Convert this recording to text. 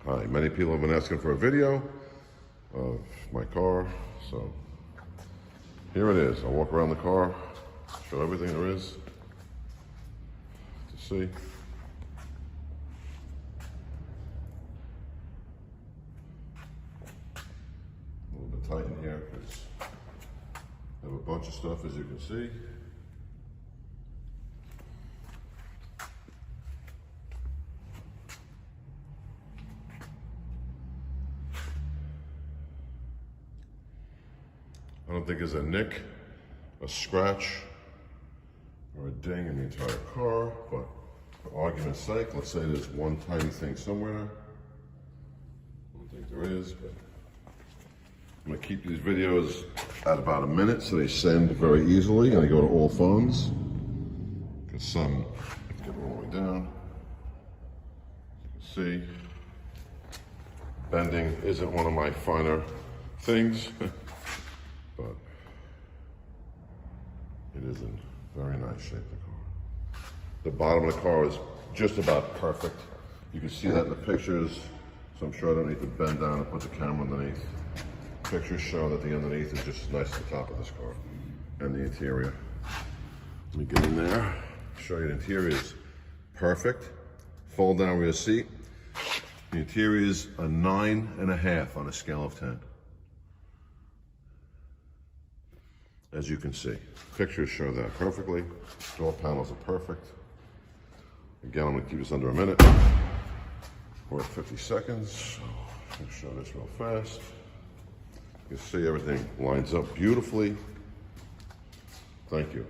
Hi, many people have been asking for a video of my car, so here it is. I'll walk around the car, show everything there is to see. A little bit tight in here because I have a bunch of stuff, as you can see. I don't think there's a nick, a scratch, or a ding in the entire car, but for argument's sake, let's say there's one tiny thing somewhere. I don't think there is, but I'm gonna keep these videos at about a minute so they send very easily and they go to all phones. Because some, let's get all the way down. As you can see, bending isn't one of my finer things. But it is in very nice shape, the car. The bottom of the car is just about perfect. You can see that in the pictures, so I'm sure I don't need to bend down and put the camera underneath. Pictures show that the underneath is just as nice as the top of this car and the interior. Let me get in there, show you the interior is perfect. Fold down rear seat. The interior is a 9.5 on a scale of 10. As you can see, pictures show that perfectly. Door panels are perfect. Again, I'm gonna keep this under a minute. We're at 50 seconds. Let me show this real fast. You can see everything lines up beautifully. Thank you.